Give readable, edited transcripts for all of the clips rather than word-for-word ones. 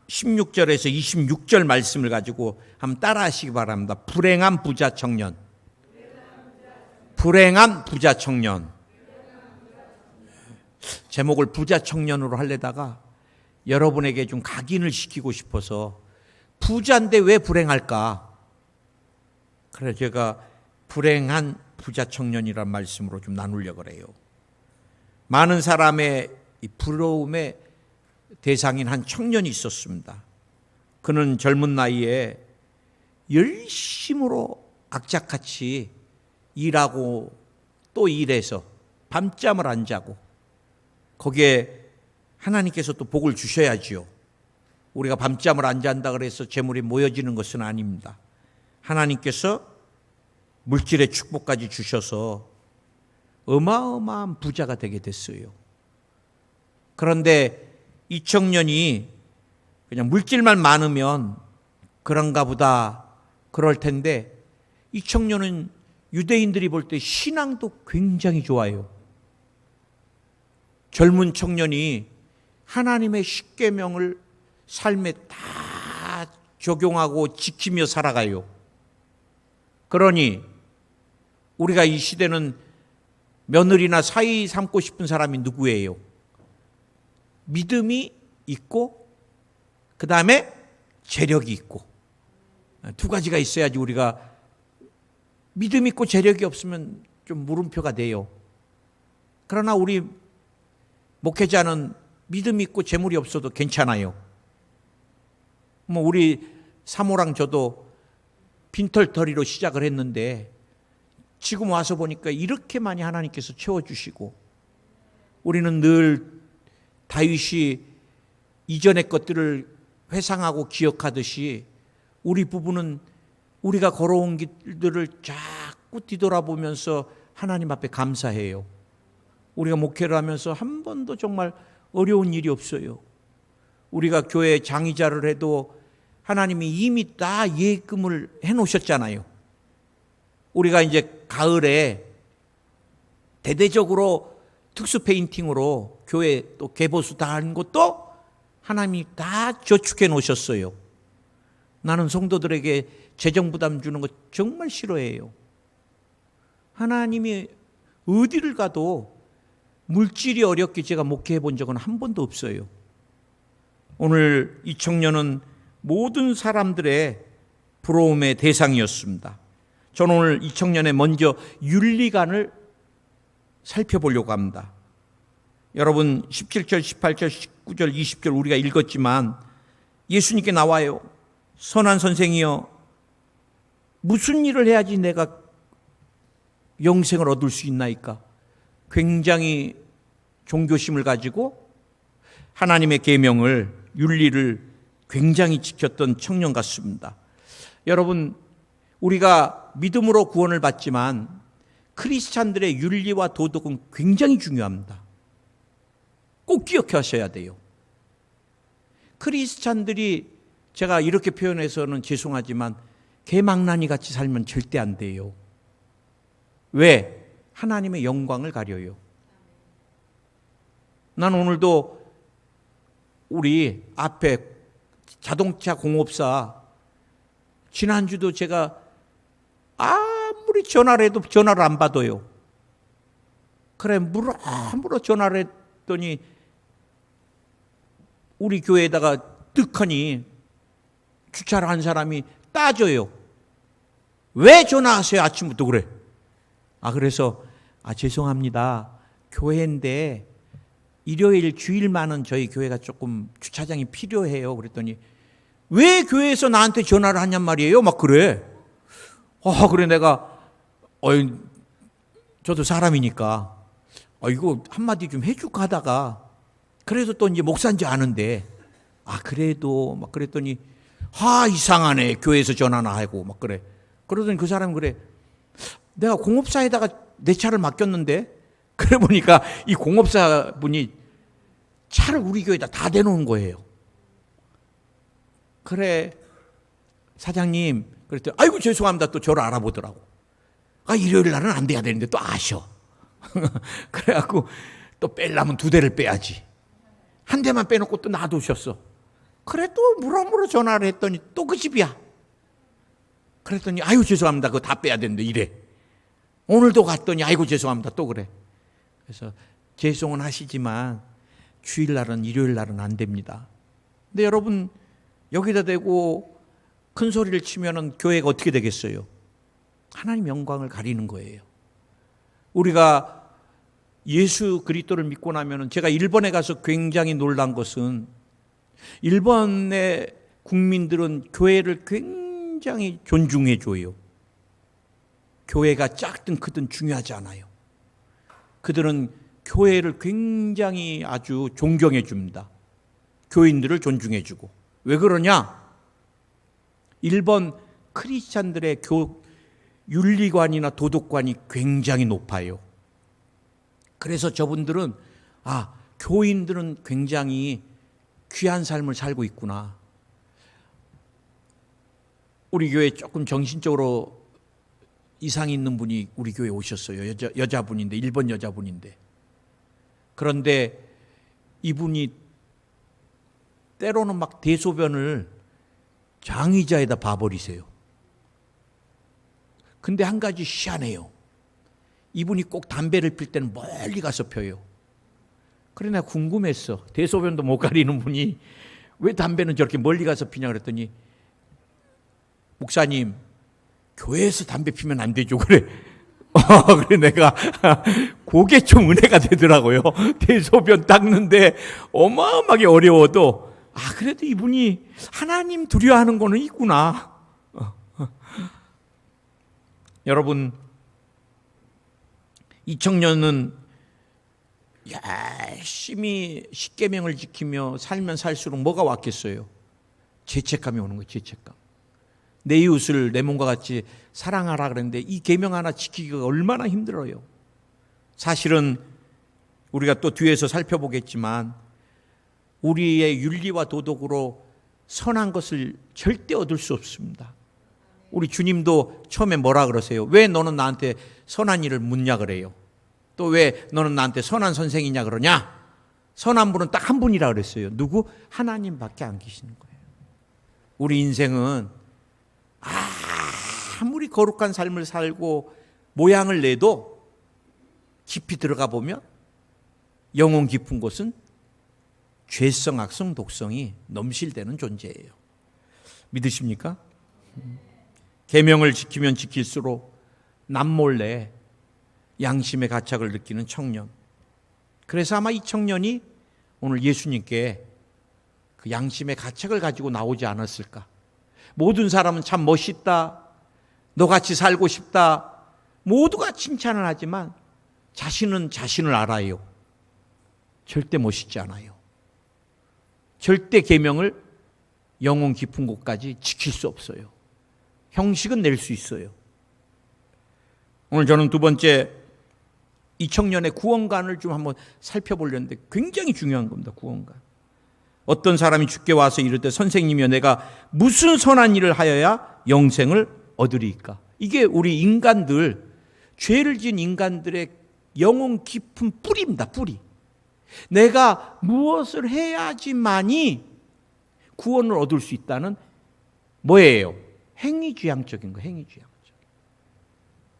16절에서 26절 말씀을 가지고 한번 따라 하시기 바랍니다. 불행한 부자 청년. 불행한 부자 청년. 제목을 부자 청년으로 하려다가 여러분에게 좀 각인을 시키고 싶어서 부자인데 왜 불행할까? 그래서 제가 불행한 부자 청년이란 말씀으로 좀 나누려고 그래요. 많은 사람의 이 부러움의 대상인 한 청년이 있었습니다. 그는 젊은 나이에 열심으로 악착같이 일하고 또 일해서 밤잠을 안 자고 거기에 하나님께서 또 복을 주셔야지요. 우리가 밤잠을 안 잔다 그래서 재물이 모여지는 것은 아닙니다. 하나님께서 물질의 축복까지 주셔서 어마어마한 부자가 되게 됐어요. 그런데 이 청년이 그냥 물질만 많으면 그런가 보다 그럴 텐데 이 청년은 유대인들이 볼 때 신앙도 굉장히 좋아요. 젊은 청년이 하나님의 십계명을 삶에 다 적용하고 지키며 살아가요. 그러니 우리가 이 시대는 며느리나 사위 삼고 싶은 사람이 누구예요? 믿음이 있고 그 다음에 재력이 있고 두 가지가 있어야지. 우리가 믿음 있고 재력이 없으면 좀 물음표가 돼요. 그러나 우리 목회자는 믿음 있고 재물이 없어도 괜찮아요. 뭐 우리 사모랑 저도 빈털터리로 시작을 했는데 지금 와서 보니까 이렇게 많이 하나님께서 채워주시고 우리는 늘 다윗이 이전의 것들을 회상하고 기억하듯이 우리 부부는 우리가 걸어온 길들을 자꾸 뒤돌아보면서 하나님 앞에 감사해요. 우리가 목회를 하면서 한 번도 정말 어려운 일이 없어요. 우리가 교회 장의자를 해도 하나님이 이미 다 예금을 해놓으셨잖아요. 우리가 이제 가을에 대대적으로 특수 페인팅으로 교회 또 개보수 다 한 것도 하나님이 다 저축해 놓으셨어요. 나는 성도들에게 재정 부담 주는 거 정말 싫어해요. 하나님이 어디를 가도 물질이 어렵게 제가 목회해 본 적은 한 번도 없어요. 오늘 이 청년은 모든 사람들의 부러움의 대상이었습니다. 저는 오늘 이 청년의 먼저 윤리관을 살펴보려고 합니다. 여러분 17절, 18절, 19절, 20절 우리가 읽었지만 예수님께 나와요. 선한 선생이여, 무슨 일을 해야지 내가 영생을 얻을 수 있나이까? 굉장히 종교심을 가지고 하나님의 계명을, 윤리를 굉장히 지켰던 청년 같습니다. 여러분, 우리가 믿음으로 구원을 받지만 크리스찬들의 윤리와 도덕은 굉장히 중요합니다. 꼭 기억하셔야 돼요. 크리스찬들이, 제가 이렇게 표현해서는 죄송하지만 개망나니 같이 살면 절대 안 돼요. 왜? 하나님의 영광을 가려요. 난 오늘도 우리 앞에 자동차 공업사, 지난주도 제가 아무리 전화를 해도 전화를 안 받아요. 그래, 물어 전화를 했더니 우리 교회에다가 뜩하니 주차를 한 사람이 따져요. 왜 전화하세요? 아침부터 그래. 그래서 죄송합니다. 교회인데 일요일 주일만은 저희 교회가 조금 주차장이 필요해요. 그랬더니 왜 교회에서 나한테 전화를 하냔 말이에요. 막 그래. 그래 내가 저도 사람이니까 이거 한마디 좀 해줄까 하다가 그래도 또 이제 목사인지 아는데 그래도 막 그랬더니 이상하네. 교회에서 전화나 하고 막 그래. 그러더니 그 사람이 그래. 내가 공업사에다가 내 차를 맡겼는데 그래 보니까 이 공업사 분이 차를 우리 교회에다 다 대놓은 거예요. 그래 사장님 그랬더니 아이고 죄송합니다. 또 저를 알아보더라고. 일요일 날은 안 돼야 되는데 또 아셔. 그래갖고 또 빼려면 2대를 빼야지. 한 대만 빼놓고 또 놔두셨어. 그래 또 물어물어 전화를 했더니 또 그 집이야. 그랬더니 아유 죄송합니다. 그거 다 빼야 되는데 이래. 오늘도 갔더니 아이고 죄송합니다. 또 그래. 그래서 죄송은 하시지만 주일날은 일요일날은 안 됩니다. 근데 여러분 여기다 대고 큰 소리를 치면은 교회가 어떻게 되겠어요? 하나님 영광을 가리는 거예요. 우리가 예수 그리스도를 믿고 나면은 제가 일본에 가서 굉장히 놀란 것은 일본의 국민들은 교회를 굉장히 존중해 줘요. 교회가 작든 크든 중요하지 않아요. 그들은 교회를 굉장히 아주 존경해 줍니다. 교인들을 존중해 주고. 왜 그러냐? 일본 크리스찬들의 윤리관이나 도덕관이 굉장히 높아요. 그래서 저분들은 교인들은 굉장히 귀한 삶을 살고 있구나. 우리 교회에 조금 정신적으로 이상이 있는 분이 우리 교회에 오셨어요. 여자분인데, 일본 여자분인데. 그런데 이분이 때로는 막 대소변을 장의자에다 봐버리세요. 근데 한 가지 희한해요. 이분이 꼭 담배를 필 때는 멀리 가서 펴요. 그래 내가 궁금했어. 대소변도 못 가리는 분이 왜 담배는 저렇게 멀리 가서 피냐 그랬더니 목사님 교회에서 담배 피면 안 되죠. 그래. 그래 내가 그게 좀 은혜가 되더라고요. 대소변 닦는데 어마어마하게 어려워도 그래도 이분이 하나님 두려워하는 거는 있구나. 여러분 이 청년은 열심히 십계명을 지키며 살면 살수록 뭐가 왔겠어요? 죄책감이 오는 거예요. 죄책감. 내 이웃을 내 몸과 같이 사랑하라 그랬는데 이 계명 하나 지키기가 얼마나 힘들어요. 사실은 우리가 또 뒤에서 살펴보겠지만 우리의 윤리와 도덕으로 선한 것을 절대 얻을 수 없습니다. 우리 주님도 처음에 뭐라 그러세요? 왜 너는 나한테 선한 일을 묻냐 그래요. 또 왜 너는 나한테 선한 선생이냐 그러냐. 선한 분은 딱 한 분이라 그랬어요. 누구? 하나님밖에 안 계시는 거예요. 우리 인생은 아무리 거룩한 삶을 살고 모양을 내도 깊이 들어가 보면 영혼 깊은 곳은 죄성, 악성, 독성이 넘실대는 존재예요. 믿으십니까? 계명을 지키면 지킬수록 남몰래 양심의 가책을 느끼는 청년. 그래서 아마 이 청년이 오늘 예수님께 그 양심의 가책을 가지고 나오지 않았을까. 모든 사람은 참 멋있다, 너같이 살고 싶다, 모두가 칭찬을 하지만 자신은 자신을 알아요. 절대 멋있지 않아요. 절대 계명을 영혼 깊은 곳까지 지킬 수 없어요. 형식은 낼 수 있어요. 오늘 저는 두 번째 이 청년의 구원관을 좀 한번 살펴보려는데 굉장히 중요한 겁니다. 구원관. 어떤 사람이 주께 와서 이르되 선생님이여 내가 무슨 선한 일을 하여야 영생을 얻으리이까. 이게 우리 인간들, 죄를 지은 인간들의 영혼 깊은 뿌리입니다. 뿌리. 내가 무엇을 해야지만이 구원을 얻을 수 있다는 뭐예요? 행위지향적인 거. 행위지향적.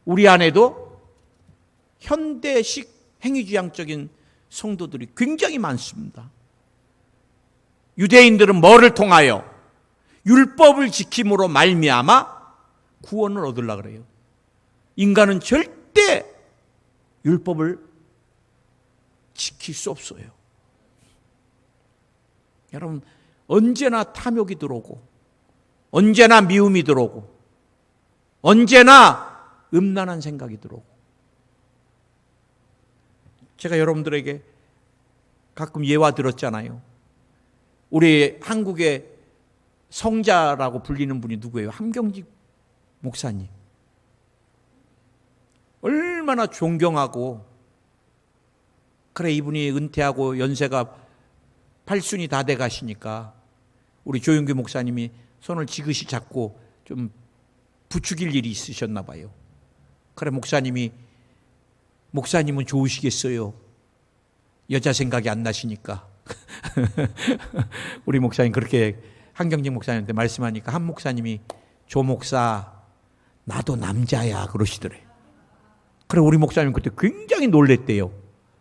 우리 안에도 현대식 행위지향적인 성도들이 굉장히 많습니다. 유대인들은 뭐를 통하여? 율법을 지킴으로 말미암아 구원을 얻으려고 그래요. 인간은 절대 율법을 지킬 수 없어요. 여러분 언제나 탐욕이 들어오고 언제나 미움이 들어오고 언제나 음란한 생각이 들어오고 제가 여러분들에게 가끔 예화 들었잖아요. 우리 한국의 성자라고 불리는 분이 누구예요? 함경직 목사님. 얼마나 존경하고 그래 이분이 은퇴하고 연세가 8순이 다 돼 가시니까 우리 조윤규 목사님이 손을 지그시 잡고 좀 부추길 일이 있으셨나 봐요. 그래 목사님은 좋으시겠어요. 여자 생각이 안 나시니까. 우리 목사님 그렇게 한경직 목사님한테 말씀하니까 한 목사님이 조 목사 나도 남자야 그러시더래요. 그래 우리 목사님 그때 굉장히 놀랬대요.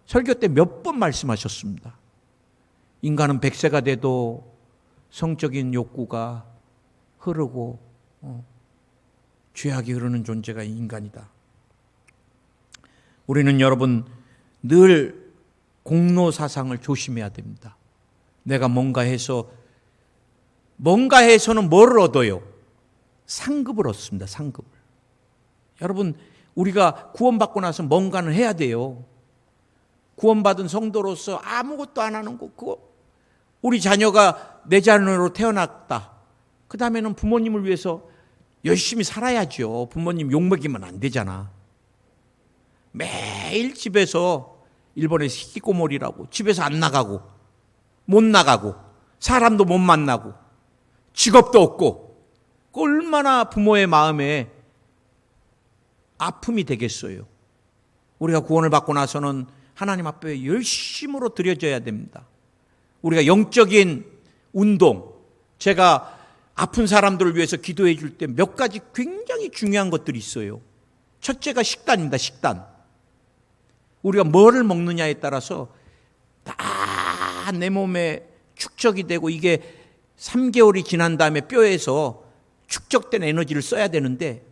설교 때 몇 번 말씀하셨습니다. 인간은 100세가 돼도 성적인 욕구가 흐르고 죄악이 흐르는 존재가 인간이다. 우리는 여러분 늘 공로 사상을 조심해야 됩니다. 내가 뭔가 해서는 뭘 얻어요? 상급을 얻습니다. 상급을. 여러분 우리가 구원받고 나서 뭔가는 해야 돼요. 구원받은 성도로서 아무것도 안 하는 거 그거 우리 자녀가 내 자녀로 태어났다. 그 다음에는 부모님을 위해서 열심히 살아야죠. 부모님 욕먹이면 안 되잖아. 매일 집에서 일본의 히키코모리라고 집에서 안 나가고 못 나가고 사람도 못 만나고 직업도 없고 얼마나 부모의 마음에 아픔이 되겠어요. 우리가 구원을 받고 나서는 하나님 앞에 열심으로 드려져야 됩니다. 우리가 영적인 운동, 제가 아픈 사람들을 위해서 기도해 줄 때 몇 가지 굉장히 중요한 것들이 있어요. 첫째가 식단입니다. 식단. 우리가 뭐를 먹느냐에 따라서 다 내 몸에 축적이 되고 이게 3개월이 지난 다음에 뼈에서 축적된 에너지를 써야 되는데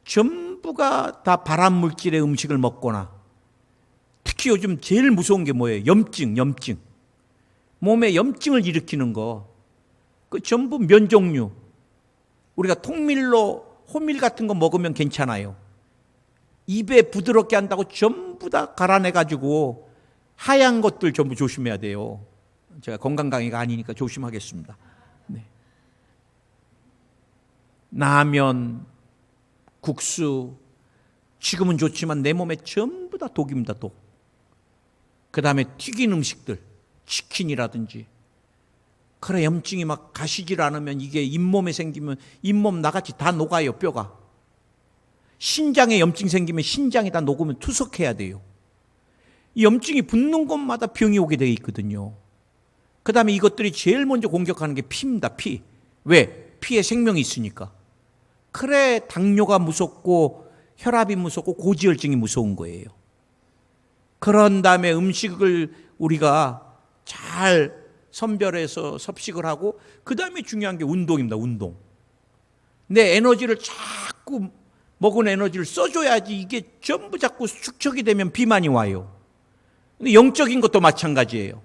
전부가 다 발암물질의 음식을 먹거나 특히 요즘 제일 무서운 게 뭐예요? 염증. 몸에 염증을 일으키는 거. 그 전부 면 종류. 우리가 통밀로 호밀 같은 거 먹으면 괜찮아요. 입에 부드럽게 한다고 전부 다 갈아내가지고 하얀 것들 전부 조심해야 돼요. 제가 건강 강의가 아니니까 조심하겠습니다. 네. 라면, 국수, 지금은 좋지만 내 몸에 전부 다 독입니다. 독. 그 다음에 튀긴 음식들, 치킨이라든지. 그래 염증이 막 가시질 않으면 이게 잇몸에 생기면 잇몸 나같이 다 녹아요. 뼈가. 신장에 염증 생기면 신장이 다 녹으면 투석해야 돼요. 이 염증이 붙는 곳마다 병이 오게 되어 있거든요. 그 다음에 이것들이 제일 먼저 공격하는 게 피입니다. 피. 왜? 피에 생명이 있으니까. 그래 당뇨가 무섭고 혈압이 무섭고 고지혈증이 무서운 거예요. 그런 다음에 음식을 우리가 잘 선별해서 섭식을 하고 그 다음에 중요한 게 운동입니다. 운동. 내 에너지를 자꾸 먹은 에너지를 써줘야지 이게 전부 자꾸 축적이 되면 비만이 와요. 근데 영적인 것도 마찬가지예요.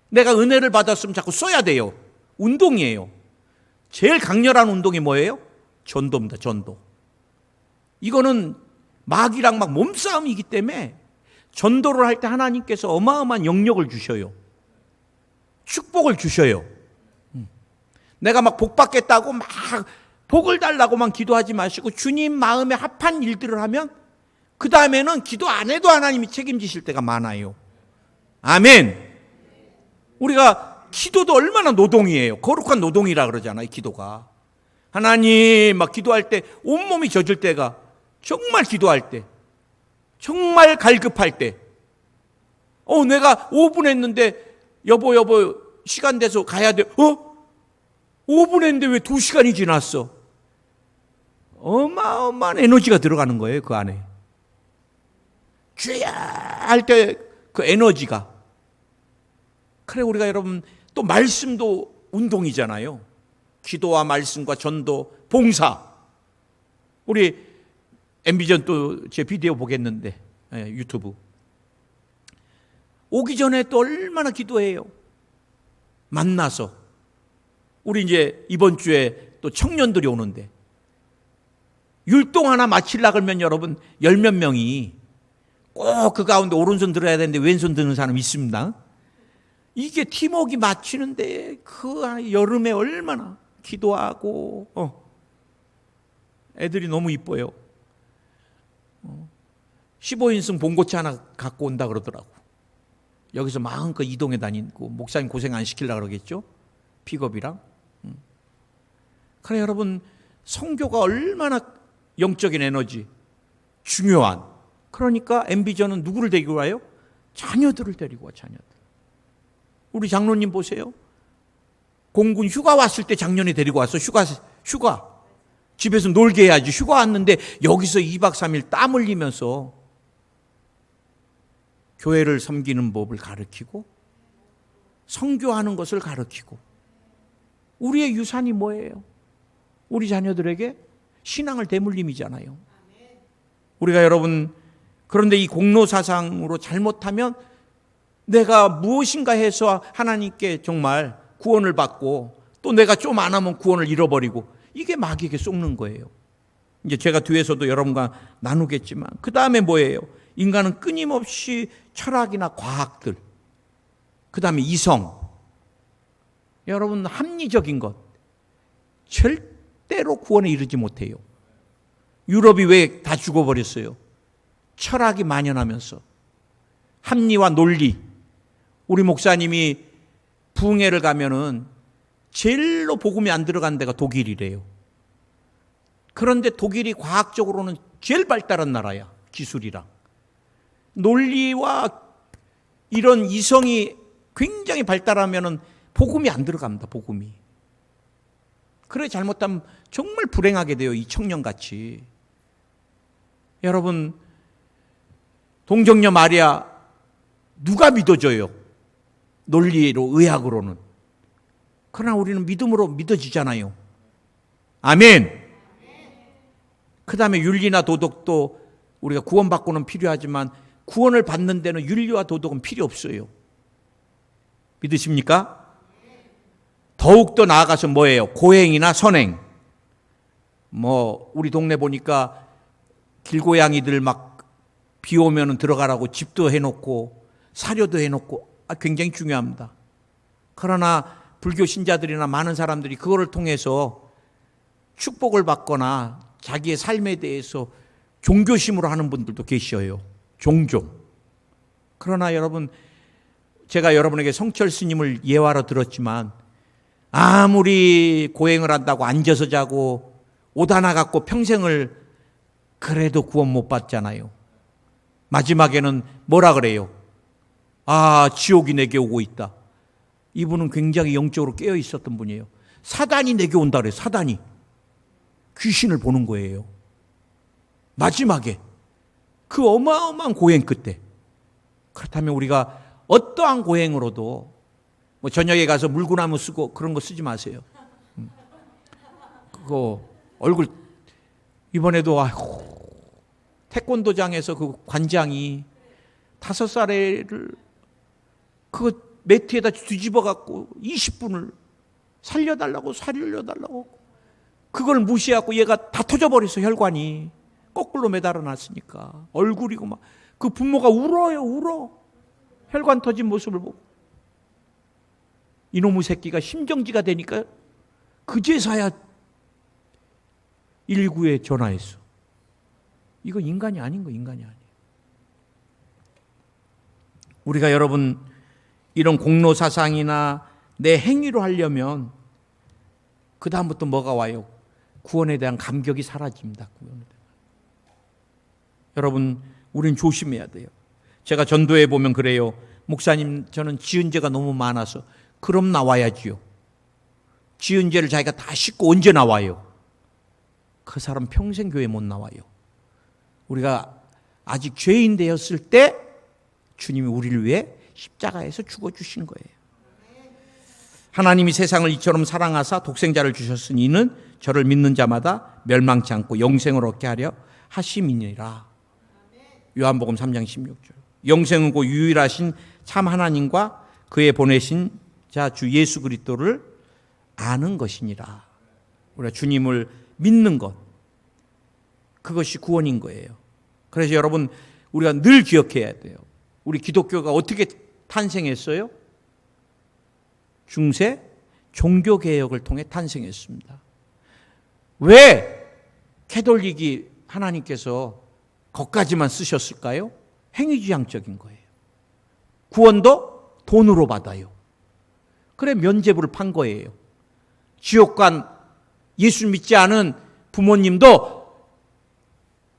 내가 은혜를 받았으면 자꾸 써야 돼요. 운동이에요. 제일 강렬한 운동이 뭐예요? 전도입니다. 전도. 이거는 마귀랑 막 몸싸움이기 때문에 전도를 할 때 하나님께서 어마어마한 영역을 주셔요. 축복을 주셔요. 내가 막 복 받겠다고 막 복을 달라고만 기도하지 마시고 주님 마음에 합한 일들을 하면 그 다음에는 기도 안 해도 하나님이 책임지실 때가 많아요. 아멘. 우리가 기도도 얼마나 노동이에요. 거룩한 노동이라 그러잖아요. 기도가. 하나님 막 기도할 때 온몸이 젖을 때가 정말 기도할 때 정말 갈급할 때 내가 5분 했는데 여보 시간 돼서 가야 돼. 5분 했는데 왜 2시간이 지났어? 어마어마한 에너지가 들어가는 거예요. 그 안에. 주야 할 때 그 에너지가. 그래 우리가 여러분 또 말씀도 운동이잖아요. 기도와 말씀과 전도, 봉사. 우리 엠비전 또 제 비디오 보겠는데 유튜브. 오기 전에 또 얼마나 기도해요. 만나서. 우리 이제 이번 주에 또 청년들이 오는데 율동 하나 마치려고 하면 여러분 10몇 명이 꼭 그 가운데 오른손 들어야 되는데 왼손 드는 사람 있습니다. 이게 팀워크가 맞추는데 그 여름에 얼마나 기도하고 애들이 너무 이뻐요. 15인승 봉고차 하나 갖고 온다 그러더라고. 여기서 마음껏 이동해 다니고 목사님 고생 안 시키려고 그러겠죠? 픽업이랑. 그래 여러분 성교가 얼마나 영적인 에너지 중요한. 그러니까 엠비전은 누구를 데리고 와요? 자녀들을 데리고 와. 자녀들. 우리 장로님 보세요. 공군 휴가 왔을 때 작년에 데리고 왔어. 휴가. 집에서 놀게 해야지. 휴가 왔는데 여기서 2박 3일 땀 흘리면서 교회를 섬기는 법을 가르치고 선교하는 것을 가르치고. 우리의 유산이 뭐예요? 우리 자녀들에게 신앙을 대물림이잖아요. 우리가 여러분, 그런데 이 공로사상으로 잘못하면 내가 무엇인가 해서 하나님께 정말 구원을 받고 또 내가 좀 안 하면 구원을 잃어버리고, 이게 마귀에게 속는 거예요. 이제 제가 뒤에서도 여러분과 나누겠지만, 그 다음에 뭐예요? 인간은 끊임없이 철학이나 과학들, 그 다음에 이성, 여러분 합리적인 것, 절대로 구원에 이르지 못해요. 유럽이 왜 다 죽어버렸어요? 철학이 만연하면서. 합리와 논리. 우리 목사님이 부흥회를 가면은 제일로 복음이 안 들어간 데가 독일이래요. 그런데 독일이 과학적으로는 제일 발달한 나라야. 기술이랑 논리와 이런 이성이 굉장히 발달하면은 복음이 안 들어갑니다. 복음이. 그래 잘못하면 정말 불행하게 돼요. 이 청년같이. 여러분, 동정녀 마리아 누가 믿어줘요? 논리로, 의학으로는. 그러나 우리는 믿음으로 믿어지잖아요. 아멘. 그 다음에 윤리나 도덕도 우리가 구원받고는 필요하지만 구원을 받는 데는 윤리와 도덕은 필요 없어요. 믿으십니까? 더욱더 나아가서 뭐예요? 고행이나 선행. 우리 동네 보니까 길고양이들 막 비 오면 들어가라고 집도 해놓고 사료도 해놓고, 굉장히 중요합니다. 그러나 불교 신자들이나 많은 사람들이 그거를 통해서 축복을 받거나 자기의 삶에 대해서 종교심으로 하는 분들도 계셔요. 종종. 그러나 여러분, 제가 여러분에게 성철 스님을 예화로 들었지만, 아무리 고행을 한다고 앉아서 자고 옷 하나 갖고 평생을 그래도 구원 못 받잖아요. 마지막에는 뭐라 그래요? 지옥이 내게 오고 있다. 이분은 굉장히 영적으로 깨어 있었던 분이에요. 사단이 내게 온다 그래요. 사단이. 귀신을 보는 거예요. 마지막에. 그 어마어마한 고행 끝에. 그렇다면 우리가 어떠한 고행으로도 저녁에 가서 물구나무 쓰고 그런 거 쓰지 마세요. 그거 얼굴, 이번에도 태권도장에서 그 관장이 5살애를 그거 매트에다 뒤집어 갖고 20분을 살려달라고 그걸 무시하고 얘가 다 터져버렸어. 혈관이 거꾸로 매달아 놨으니까. 얼굴이고 막 그 부모가 울어. 혈관 터진 모습을 보고. 이놈의 새끼가 심정지가 되니까 그제서야 119에 전화했어. 이거 인간이 아닌 거, 인간이 아니에요. 우리가 여러분 이런 공로사상이나 내 행위로 하려면 그 다음부터 뭐가 와요? 구원에 대한 감격이 사라집니다. 여러분, 우린 조심해야 돼요. 제가 전도에 보면 그래요. 목사님, 저는 지은 죄가 너무 많아서. 그럼 나와야지요. 지은 죄를 자기가 다 씻고 언제 나와요? 그 사람 평생 교회 못 나와요. 우리가 아직 죄인 되었을 때 주님이 우리를 위해 십자가에서 죽어주신 거예요. 하나님이 세상을 이처럼 사랑하사 독생자를 주셨으니 이는 저를 믿는 자마다 멸망치 않고 영생을 얻게 하려 하심이니라. 요한복음 3장 16절. 영생은 곧 유일하신 참 하나님과 그의 보내신 자 주 예수 그리스도를 아는 것이니라. 우리가 주님을 믿는 것, 그것이 구원인 거예요. 그래서 여러분, 우리가 늘 기억해야 돼요. 우리 기독교가 어떻게 탄생했어요? 중세 종교개혁을 통해 탄생했습니다. 왜 캐톨릭이 하나님께서 거기까지만 쓰셨을까요? 행위지향적인 거예요. 구원도 돈으로 받아요. 그래 면죄부를 판 거예요. 지옥 간 예수 믿지 않은 부모님도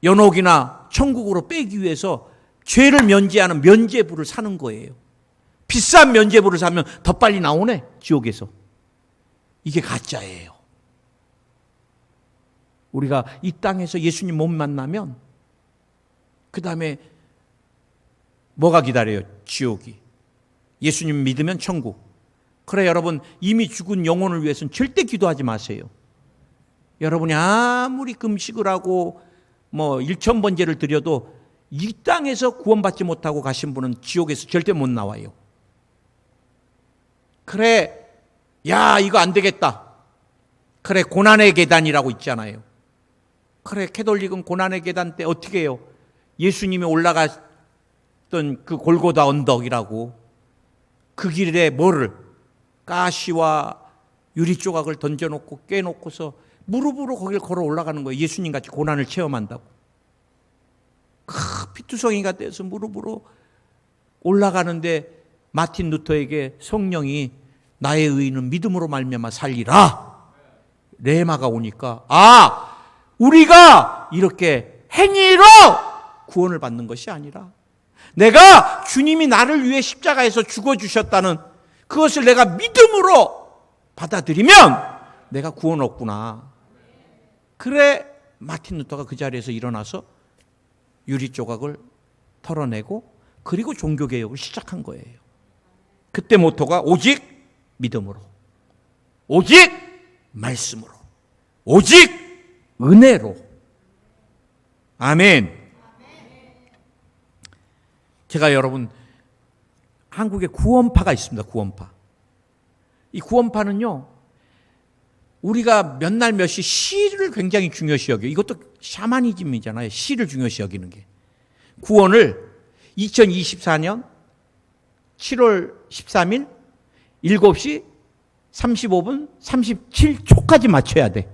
연옥이나 천국으로 빼기 위해서 죄를 면제하는 면죄부를 사는 거예요. 비싼 면죄부를 사면 더 빨리 나오네, 지옥에서. 이게 가짜예요. 우리가 이 땅에서 예수님 못 만나면 그 다음에 뭐가 기다려요? 지옥이. 예수님 믿으면 천국. 그래, 여러분, 이미 죽은 영혼을 위해서는 절대 기도하지 마세요. 여러분이 아무리 금식을 하고 뭐 1000번제를 드려도 이 땅에서 구원받지 못하고 가신 분은 지옥에서 절대 못 나와요. 그래, 야, 이거 안 되겠다. 그래, 고난의 계단이라고 있잖아요. 그래, 캐톨릭은 고난의 계단 때 어떻게 해요? 예수님이 올라갔던 그 골고다 언덕이라고, 그 길에 뭐를, 가시와 유리 조각을 던져놓고 깨놓고서 무릎으로 거길 걸어 올라가는 거예요. 예수님 같이 고난을 체험한다고. 피투성이가 돼서 무릎으로 올라가는데 마틴 루터에게 성령이 나의 의인은 믿음으로 말미암아 살리라, 레마가 오니까, 아, 우리가 이렇게 행위로 구원을 받는 것이 아니라 내가 주님이 나를 위해 십자가에서 죽어주셨다는 그것을 내가 믿음으로 받아들이면 내가 구원 얻구나. 그래, 마틴 루터가 그 자리에서 일어나서 유리 조각을 털어내고 그리고 종교개혁을 시작한 거예요. 그때 모토가 오직 믿음으로, 오직 말씀으로, 오직 은혜로. 아멘. 제가 여러분, 한국에 구원파가 있습니다. 구원파. 이 구원파는요, 우리가 몇 날 몇 시 시를 굉장히 중요시 여겨요. 이것도 샤머니즘이잖아요. 시를 중요시 여기는 게. 구원을 2024년 7월 13일 7시 35분 37초까지 맞춰야 돼.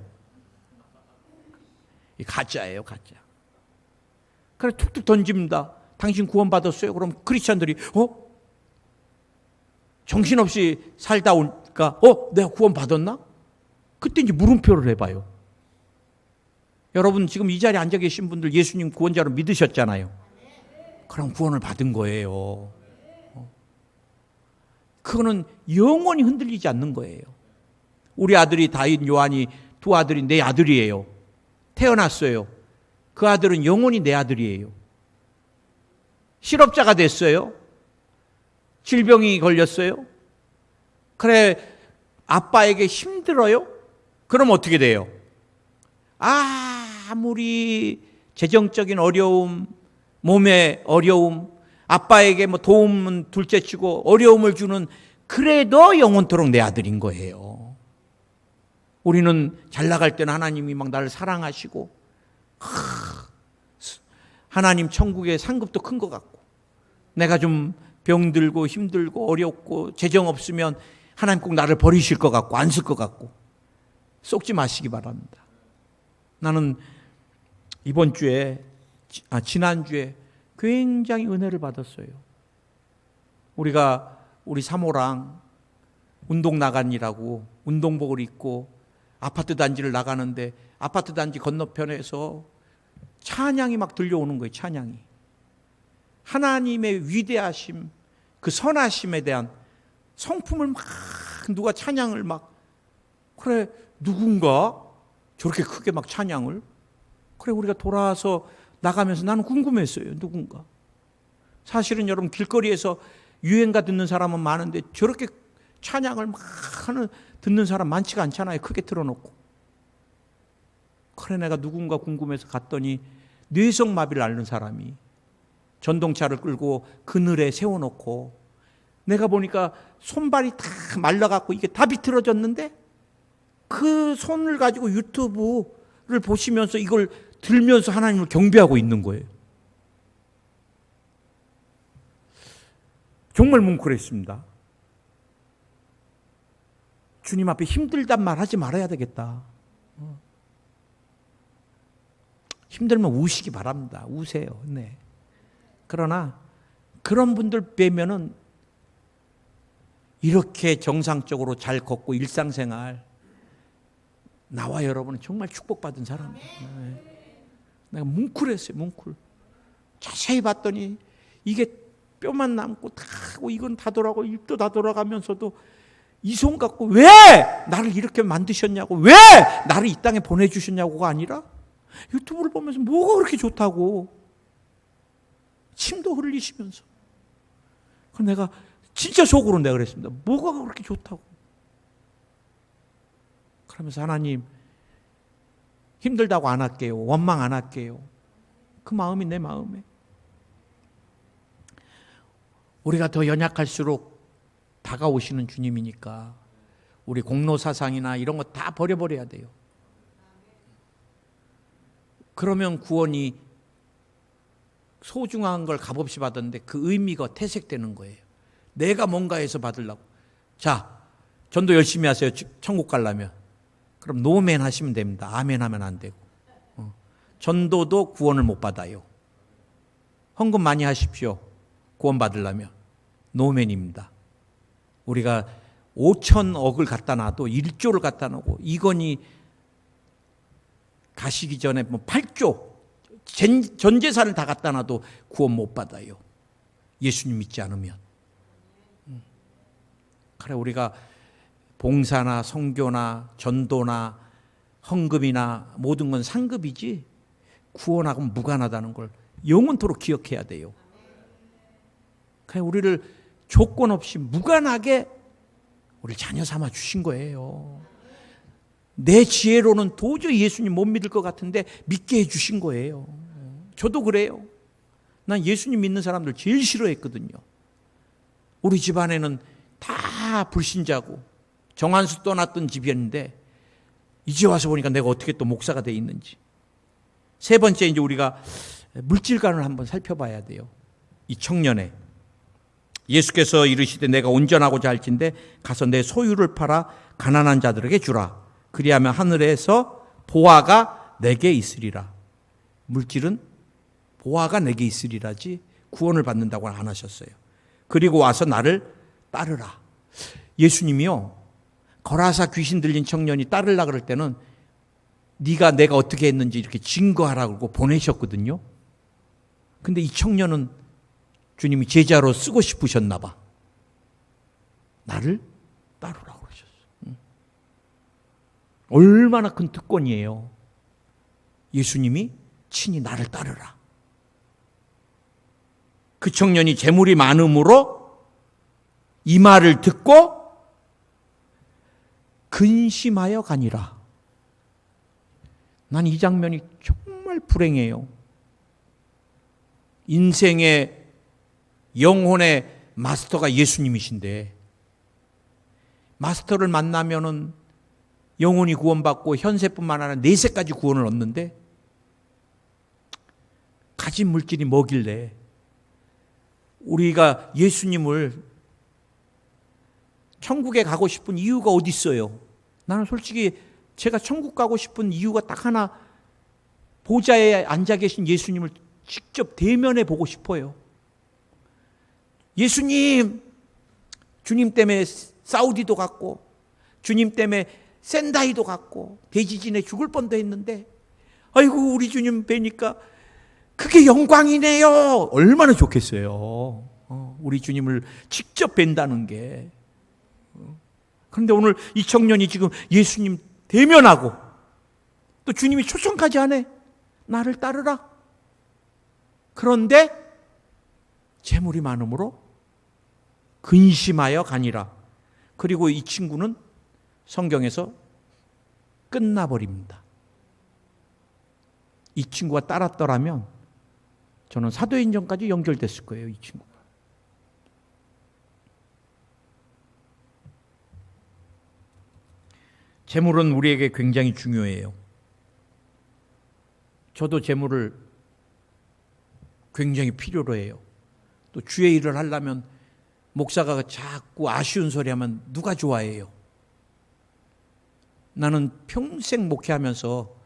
이 가짜예요, 가짜. 그래, 툭툭 던집니다. 당신 구원받았어요? 그럼 크리스찬들이 정신없이 살다 오니까 내가 구원받았나? 그때 이제 물음표를 해봐요. 여러분, 지금 이 자리에 앉아 계신 분들 예수님 구원자로 믿으셨잖아요. 그럼 구원을 받은 거예요. 그거는 영원히 흔들리지 않는 거예요. 우리 아들이 다윗, 요한이 두 아들이 내 아들이에요. 태어났어요. 그 아들은 영원히 내 아들이에요. 실업자가 됐어요. 질병이 걸렸어요. 그래, 아빠에게 힘들어요? 그럼 어떻게 돼요? 아무리 재정적인 어려움, 몸의 어려움, 아빠에게 뭐 도움은 둘째치고 어려움을 주는, 그래도 영원토록 내 아들인 거예요. 우리는 잘 나갈 때는 하나님이 막 나를 사랑하시고, 하나님 천국의 상급도 큰 것 같고, 내가 좀 병들고 힘들고 어렵고 재정 없으면 하나님 꼭 나를 버리실 것 같고 안 쓸 것 같고, 속지 마시기 바랍니다. 나는 이번 주에, 지난주에 굉장히 은혜를 받았어요. 우리 사모랑 운동 나간이라고 운동복을 입고 아파트 단지를 나가는데, 아파트 단지 건너편에서 찬양이 막 들려오는 거예요. 찬양이. 하나님의 위대하심, 그 선하심에 대한 성품을 막 누가 찬양을 막, 그래, 누군가 저렇게 크게 막 찬양을, 그래, 우리가 돌아와서 나가면서 나는 궁금했어요. 누군가. 사실은 여러분, 길거리에서 유행가 듣는 사람은 많은데 저렇게 찬양을 막 듣는 사람 많지가 않잖아요. 크게 틀어놓고. 그래, 내가 누군가 궁금해서 갔더니 뇌성마비를 앓는 사람이 전동차를 끌고 그늘에 세워놓고, 내가 보니까 손발이 다 말라갖고 이게 다 비틀어졌는데 그 손을 가지고 유튜브를 보시면서 이걸 들면서 하나님을 경배하고 있는 거예요. 정말 뭉클했습니다. 주님 앞에 힘들단 말 하지 말아야 되겠다. 힘들면 우시기 바랍니다. 우세요. 네. 그러나 그런 분들 빼면은 이렇게 정상적으로 잘 걷고 일상생활, 나와 여러분은 정말 축복받은 사람이에요. 내가 뭉클했어요. 뭉클. 자세히 봤더니 이게 뼈만 남고 다 하고 이건 다 돌아가고 입도 다 돌아가면서도 이 손 갖고 왜 나를 이렇게 만드셨냐고, 왜 나를 이 땅에 보내주셨냐고가 아니라 유튜브를 보면서 뭐가 그렇게 좋다고 침도 흘리시면서, 내가 진짜 속으로 내가 그랬습니다. 뭐가 그렇게 좋다고. 그러면서 하나님 힘들다고 안 할게요. 원망 안 할게요. 그 마음이 내 마음에. 우리가 더 연약할수록 다가오시는 주님이니까 우리 공로사상이나 이런 거 다 버려버려야 돼요. 그러면 구원이 소중한 걸 값없이 받았는데 그 의미가 퇴색되는 거예요. 내가 뭔가 해서 받으려고. 자, 전도 열심히 하세요. 천국 가려면. 그럼 노멘 하시면 됩니다. 아멘 하면 안 되고. 전도도 구원을 못 받아요. 헌금 많이 하십시오. 구원 받으려면. 노멘입니다. 우리가 5천억을 갖다 놔도 1조를 갖다 놓고 이건희 가시기 전에 뭐 8조 전 재산을 다 갖다 놔도 구원 못 받아요. 예수님 믿지 않으면. 그래, 우리가 봉사나 선교나 전도나 헌금이나 모든 건 상급이지 구원하고는 무관하다는 걸 영원토록 기억해야 돼요. 그래, 우리를 조건 없이 무관하게 우리를 자녀 삼아 주신 거예요. 내 지혜로는 도저히 예수님 못 믿을 것 같은데 믿게 해주신 거예요. 저도 그래요. 난 예수님 믿는 사람들 제일 싫어했거든요. 우리 집안에는 다 불신자고 정한수 떠났던 집이었는데 이제 와서 보니까 내가 어떻게 또 목사가 돼 있는지. 세 번째, 이제 우리가 물질관을 한번 살펴봐야 돼요. 이 청년에 예수께서 이르시되 내가 온전하고자 할진대 가서 내 소유를 팔아 가난한 자들에게 주라. 그리하면 하늘에서 보화가 내게 있으리라. 물질은 보화가 내게 있으리라지 구원을 받는다고는 안 하셨어요. 그리고 와서 나를 따르라. 예수님이요, 거라사 귀신 들린 청년이 따르라 그럴 때는 네가 내가 어떻게 했는지 이렇게 증거하라고 보내셨거든요. 근데 이 청년은 주님이 제자로 쓰고 싶으셨나 봐. 나를 따르라고 그러셨어. 얼마나 큰 특권이에요. 예수님이 친히 나를 따르라. 그 청년이 재물이 많음으로 이 말을 듣고 근심하여 가니라. 난 이 장면이 정말 불행해요. 인생의 영혼의 마스터가 예수님이신데 마스터를 만나면은 영혼이 구원받고 현세뿐만 아니라 내세까지 구원을 얻는데 가진 물질이 뭐길래 우리가 예수님을 천국에 가고 싶은 이유가 어디 있어요? 나는 솔직히 제가 천국 가고 싶은 이유가 딱 하나, 보좌에 앉아 계신 예수님을 직접 대면해 보고 싶어요. 예수님, 주님 때문에 사우디도 갔고 주님 때문에 센다이도 갔고 대지진에 죽을 뻔도 했는데 아이고 우리 주님 뵈니까 그게 영광이네요. 얼마나 좋겠어요. 우리 주님을 직접 뵌다는 게. 그런데 오늘 이 청년이 지금 예수님 대면하고 또 주님이 초청까지 하네. 나를 따르라. 그런데 재물이 많음으로 근심하여 가니라. 그리고 이 친구는 성경에서 끝나버립니다. 이 친구가 따랐더라면 저는 사도행전까지 연결됐을 거예요. 이 친구가. 재물은 우리에게 굉장히 중요해요. 저도 재물을 굉장히 필요로 해요. 또 주의 일을 하려면 목사가 자꾸 아쉬운 소리 하면 누가 좋아해요? 나는 평생 목회하면서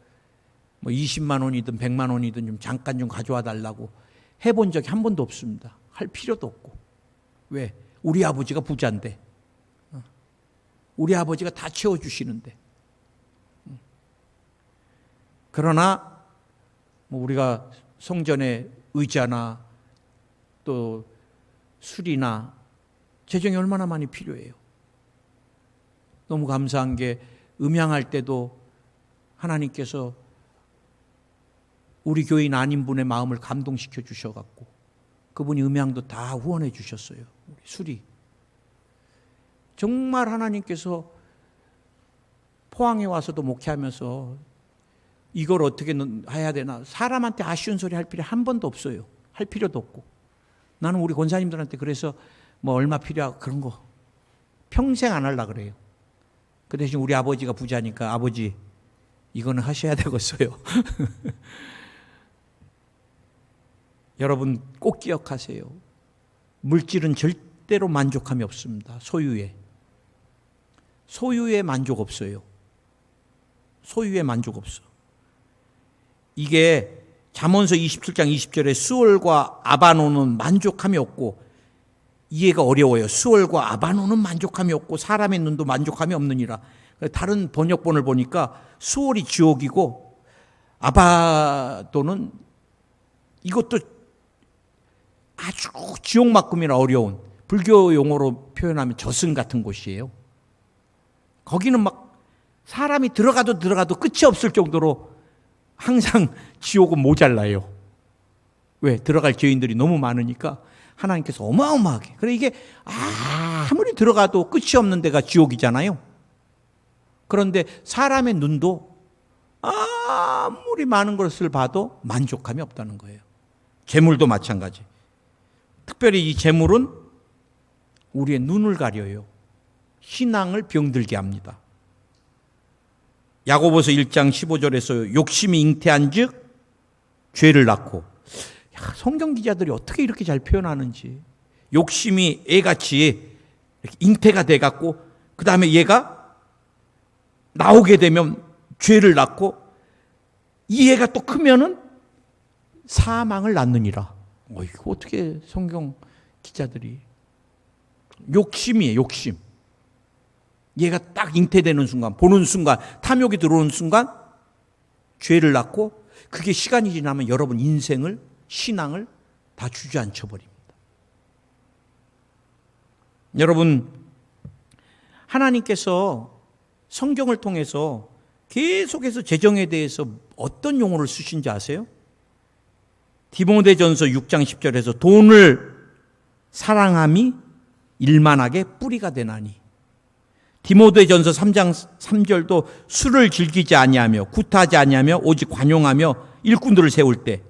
뭐 20만 원이든 100만 원이든 좀 잠깐 좀 가져와 달라고 해본 적이 한 번도 없습니다. 할 필요도 없고. 왜? 우리 아버지가 부자인데. 우리 아버지가 다 채워주시는데. 그러나 뭐 우리가 성전의 의자나 또 술이나 재정이 얼마나 많이 필요해요. 너무 감사한 게 음향할 때도 하나님께서 우리 교인 아닌 분의 마음을 감동시켜 주셔갖고 그분이 음향도 다 후원해 주셨어요. 우리 술이. 정말 하나님께서 포항에 와서도 목회하면서 이걸 어떻게 해야 되나, 사람한테 아쉬운 소리 할 필요 한 번도 없어요. 할 필요도 없고. 나는 우리 권사님들한테 그래서 뭐 얼마 필요하고 그런 거 평생 안 하려고 그래요. 그 대신 우리 아버지가 부자니까 아버지 이거는 하셔야 되겠어요. 여러분 꼭 기억하세요. 물질은 절대로 만족함이 없습니다. 소유에 만족 없어요. 소유에 만족 없어. 이게 잠언서 27장 20절에 수월과 아바노는 만족함이 없고, 이해가 어려워요. 수월과 아바노는 만족함이 없고 사람의 눈도 만족함이 없느니라. 다른 번역본을 보니까 수월이 지옥이고 아바도는 이것도 아주 지옥만큼이나 어려운, 불교 용어로 표현하면 저승 같은 곳이에요. 거기는 막 사람이 들어가도 끝이 없을 정도로 항상 지옥은 모자라요. 왜? 들어갈 죄인들이 너무 많으니까 하나님께서 어마어마하게. 그래 이게 아무리 들어가도 끝이 없는 데가 지옥이잖아요. 그런데 사람의 눈도 아무리 많은 것을 봐도 만족함이 없다는 거예요. 재물도 마찬가지. 특별히 이 재물은 우리의 눈을 가려요. 신앙을 병들게 합니다. 야고보서 1장 15절에서 욕심이 잉태한 즉 죄를 낳고. 성경 기자들이 어떻게 이렇게 잘 표현하는지. 욕심이 애같이 이렇게 잉태가 돼갖고 그 다음에 얘가 나오게 되면 죄를 낳고 이 애가 또 크면은 사망을 낳느니라. 이거 어떻게 성경 기자들이. 욕심이에요, 욕심. 얘가 딱 잉태되는 순간, 보는 순간, 탐욕이 들어오는 순간 죄를 낳고 그게 시간이 지나면 여러분 인생을, 신앙을 다 주저앉혀 버립니다. 여러분, 하나님께서 성경을 통해서 계속해서 재정에 대해서 어떤 용어를 쓰신지 아세요? 디모데전서 6장 10절에서 돈을 사랑함이 일만하게 뿌리가 되나니. 디모데전서 3장 3절도 술을 즐기지 아니하며 구타하지 아니하며 오직 관용하며 일꾼들을 세울 때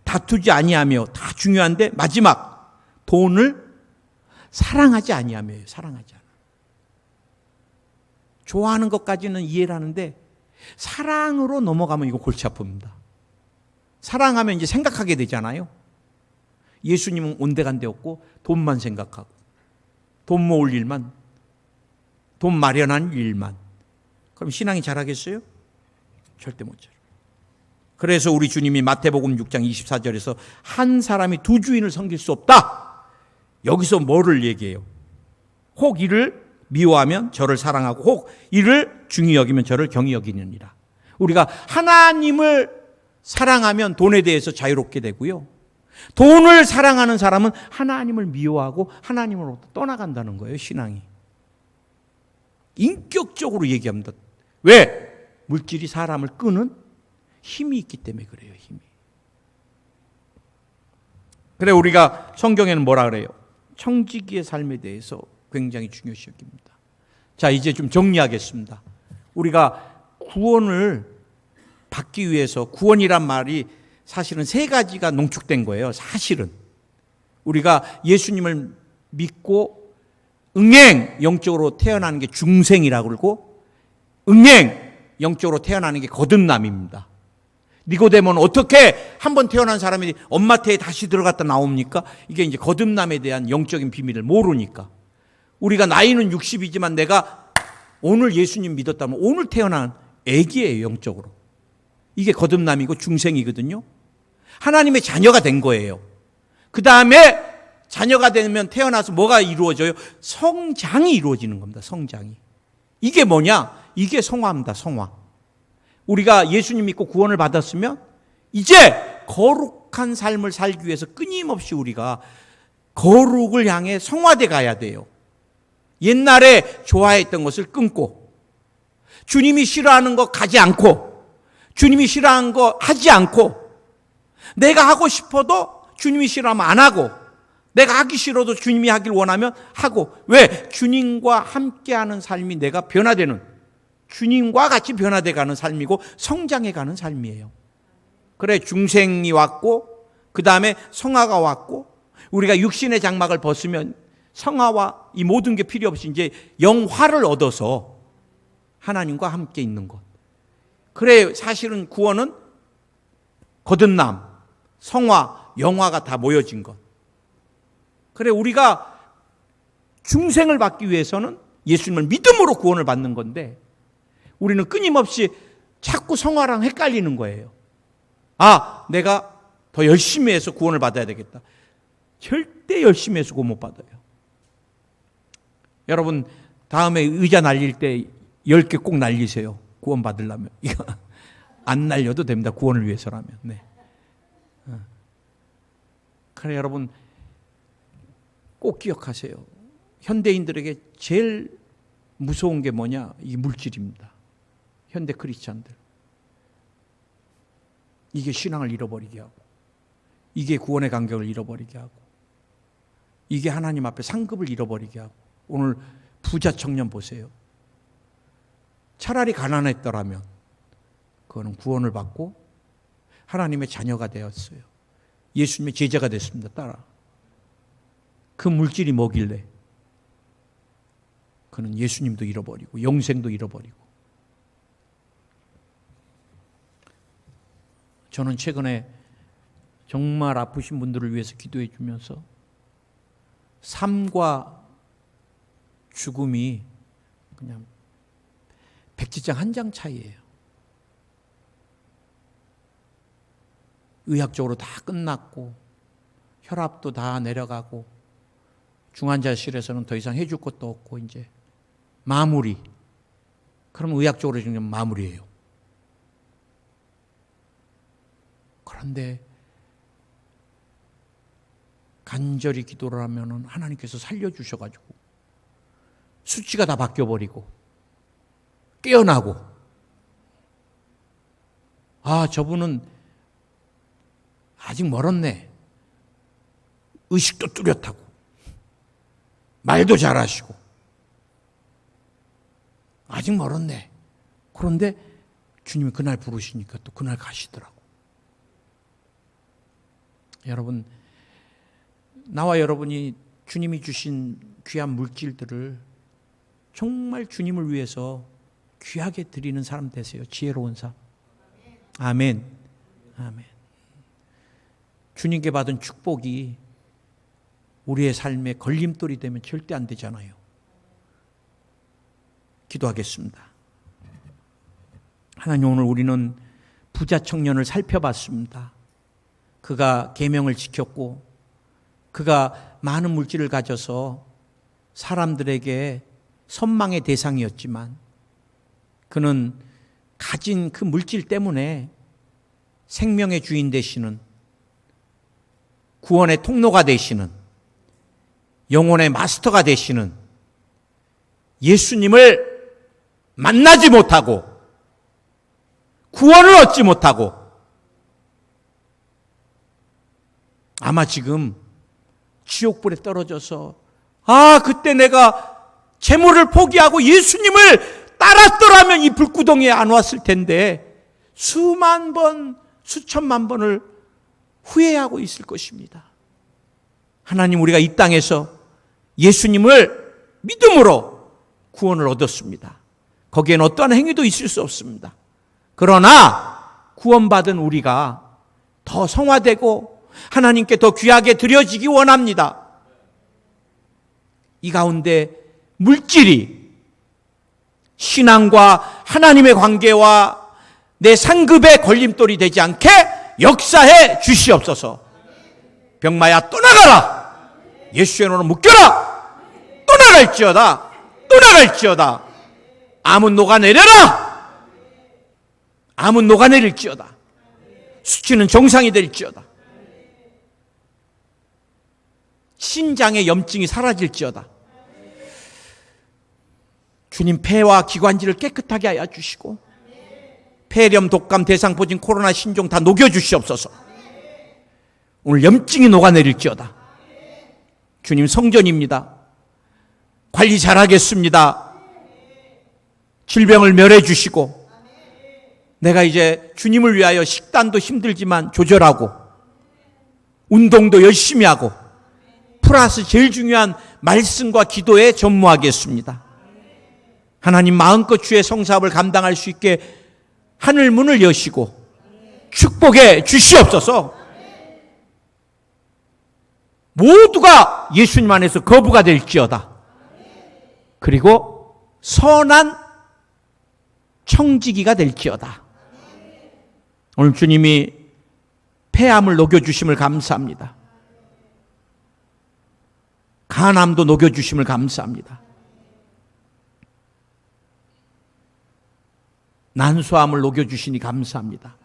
다투지 아니하며, 다 중요한데 마지막 돈을 사랑하지 아니하며요. 사랑하지 않아. 좋아하는 것까지는 이해를 하는데 사랑으로 넘어가면 이거 골치 아픕니다. 사랑하면 이제 생각하게 되잖아요. 예수님은 온데간데 없고 돈만 생각하고 돈 모을 일만, 돈 마련한 일만. 그럼 신앙이 잘하겠어요? 절대 못 잘해요. 그래서 우리 주님이 마태복음 6장 24절에서 한 사람이 두 주인을 섬길 수 없다. 여기서 뭐를 얘기해요? 혹 이를 미워하면 저를 사랑하고 혹 이를 중히 여기면 저를 경히 여기느니라. 우리가 하나님을 사랑하면 돈에 대해서 자유롭게 되고요. 돈을 사랑하는 사람은 하나님을 미워하고 하나님으로부터 떠나간다는 거예요, 신앙이. 인격적으로 얘기합니다. 왜? 물질이 사람을 끄는 힘이 있기 때문에 그래요, 힘이. 그래, 우리가 성경에는 뭐라 그래요? 청지기의 삶에 대해서 굉장히 중요시 여깁니다. 자, 이제 좀 정리하겠습니다. 우리가 구원을 받기 위해서, 구원이란 말이 사실은 세 가지가 농축된 거예요. 사실은 우리가 예수님을 믿고 응행 영적으로 태어나는 게 중생이라고 그러고, 응행 영적으로 태어나는 게 거듭남입니다. 니고데모는 어떻게 한번 태어난 사람이 엄마 태에 다시 들어갔다 나옵니까? 이게 이제 거듭남에 대한 영적인 비밀을 모르니까. 우리가 나이는 60이지만 내가 오늘 예수님 믿었다면 오늘 태어난 애기예요, 영적으로. 이게 거듭남이고 중생이거든요. 하나님의 자녀가 된 거예요. 그 다음에 자녀가 되면 태어나서 뭐가 이루어져요? 성장이 이루어지는 겁니다. 성장이. 이게 뭐냐? 이게 성화입니다. 성화. 우리가 예수님 믿고 구원을 받았으면 이제 거룩한 삶을 살기 위해서 끊임없이 우리가 거룩을 향해 성화돼 가야 돼요. 옛날에 좋아했던 것을 끊고, 주님이 싫어하는 거 가지 않고, 주님이 싫어하는 거 하지 않고, 내가 하고 싶어도 주님이 싫어하면 안 하고, 내가 하기 싫어도 주님이 하길 원하면 하고. 왜? 주님과 함께하는 삶이 내가 변화되는, 주님과 같이 변화돼 가는 삶이고 성장해 가는 삶이에요. 그래, 중생이 왔고 그 다음에 성화가 왔고, 우리가 육신의 장막을 벗으면 성화와 이 모든 게 필요 없이 이제 영화를 얻어서 하나님과 함께 있는 것. 그래, 사실은 구원은 거듭남, 성화, 영화가 다 모여진 것. 그래, 우리가 중생을 받기 위해서는 예수님을 믿음으로 구원을 받는 건데, 우리는 끊임없이 자꾸 성화랑 헷갈리는 거예요. 아, 내가 더 열심히 해서 구원을 받아야 되겠다. 절대 열심히 해서 구원 못 받아요. 여러분, 다음에 의자 날릴 때 10개 꼭 날리세요. 구원 받으려면. 이거 안 날려도 됩니다. 구원을 위해서라면. 네. 그래, 여러분 꼭 기억하세요. 현대인들에게 제일 무서운 게 뭐냐? 이 물질입니다. 현대 크리스찬들. 이게 신앙을 잃어버리게 하고, 이게 구원의 간격을 잃어버리게 하고, 이게 하나님 앞에 상급을 잃어버리게 하고. 오늘 부자 청년 보세요. 차라리 가난했더라면 그거는 구원을 받고 하나님의 자녀가 되었어요. 예수님의 제자가 됐습니다. 따라. 그 물질이 뭐길래? 그는 예수님도 잃어버리고 영생도 잃어버리고. 저는 최근에 정말 아프신 분들을 위해서 기도해 주면서 삶과 죽음이 그냥 백지장 한 장 차이예요. 의학적으로 다 끝났고 혈압도 다 내려가고 중환자실에서는 더 이상 해줄 것도 없고 이제 마무리. 그러면 의학적으로 지금 마무리예요. 그런데 간절히 기도를 하면은 하나님께서 살려주셔가지고 수치가 다 바뀌어버리고 깨어나고, 아, 저분은 아직 멀었네. 의식도 뚜렷하고 말도 잘하시고 아직 멀었네. 그런데 주님이 그날 부르시니까 또 그날 가시더라고. 여러분, 나와 여러분이 주님이 주신 귀한 물질들을 정말 주님을 위해서 귀하게 드리는 사람 되세요. 지혜로운 삶. 아멘. 아멘. 주님께 받은 축복이 우리의 삶에 걸림돌이 되면 절대 안 되잖아요. 기도하겠습니다. 하나님, 오늘 우리는 부자 청년을 살펴봤습니다. 그가 계명을 지켰고 그가 많은 물질을 가져서 사람들에게 선망의 대상이었지만 그는 가진 그 물질 때문에 생명의 주인 되시는, 구원의 통로가 되시는, 영혼의 마스터가 되시는 예수님을 만나지 못하고 구원을 얻지 못하고 아마 지금 지옥불에 떨어져서, 아, 그때 내가 재물을 포기하고 예수님을 따랐더라면 이 불구덩이에 안 왔을 텐데 수만 번, 수천만 번을 후회하고 있을 것입니다. 하나님, 우리가 이 땅에서 예수님을 믿음으로 구원을 얻었습니다. 거기엔 어떠한 행위도 있을 수 없습니다. 그러나 구원받은 우리가 더 성화되고 하나님께 더 귀하게 드려지기 원합니다. 이 가운데 물질이 신앙과 하나님의 관계와 내 상급의 걸림돌이 되지 않게 역사해 주시옵소서. 병마야 떠나가라. 예수의 이름으로 묶여라. 떠나갈지어다. 떠나갈지어다. 암은 녹아내려라. 암은 녹아내릴지어다. 수치는 정상이 될지어다. 신장의 염증이 사라질지어다. 주님 폐와 기관지를 깨끗하게 하여 주시고 폐렴, 독감, 대상포진, 코로나, 신종 다 녹여주시옵소서. 오늘 염증이 녹아내릴지어다. 주님 성전입니다. 관리 잘하겠습니다. 질병을 멸해 주시고 내가 이제 주님을 위하여 식단도 힘들지만 조절하고 운동도 열심히 하고 플러스 제일 중요한 말씀과 기도에 전무하겠습니다. 하나님 마음껏 주의 성사업을 감당할 수 있게 하늘 문을 여시고 축복해 주시옵소서. 모두가 예수님 안에서 거부가 될지어다. 그리고 선한 청지기가 될지어다. 오늘 주님이 폐암을 녹여주심을 감사합니다. 간암도 녹여주심을 감사합니다. 난소암을 녹여주시니 감사합니다.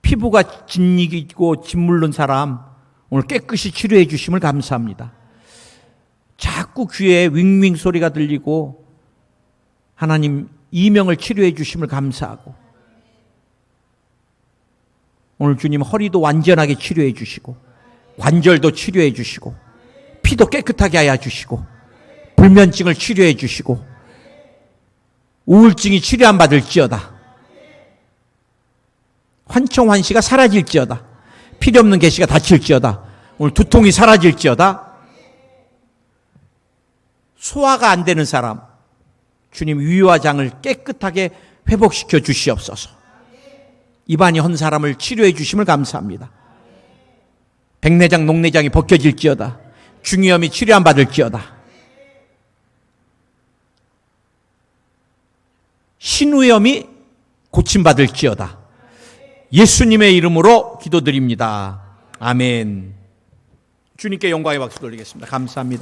피부가 진이고 짓물른 사람 오늘 깨끗이 치료해 주심을 감사합니다. 자꾸 귀에 윙윙 소리가 들리고 하나님 이명을 치료해 주심을 감사하고 오늘 주님 허리도 완전하게 치료해 주시고 관절도 치료해 주시고 피도 깨끗하게 하여 주시고 불면증을 치료해 주시고 우울증이 치료 안 받을지어다. 환청환시가 사라질지어다. 필요 없는 계시가 닫힐지어다. 오늘 두통이 사라질지어다. 소화가 안 되는 사람 주님 위와 장을 깨끗하게 회복시켜 주시옵소서. 입안이 헌 사람을 치료해 주심을 감사합니다. 백내장 녹내장이 벗겨질지어다. 중이염이 치료 안 받을지어다. 신우염이 고침받을지어다. 예수님의 이름으로 기도드립니다. 아멘. 주님께 영광의 박수 돌리겠습니다. 감사합니다.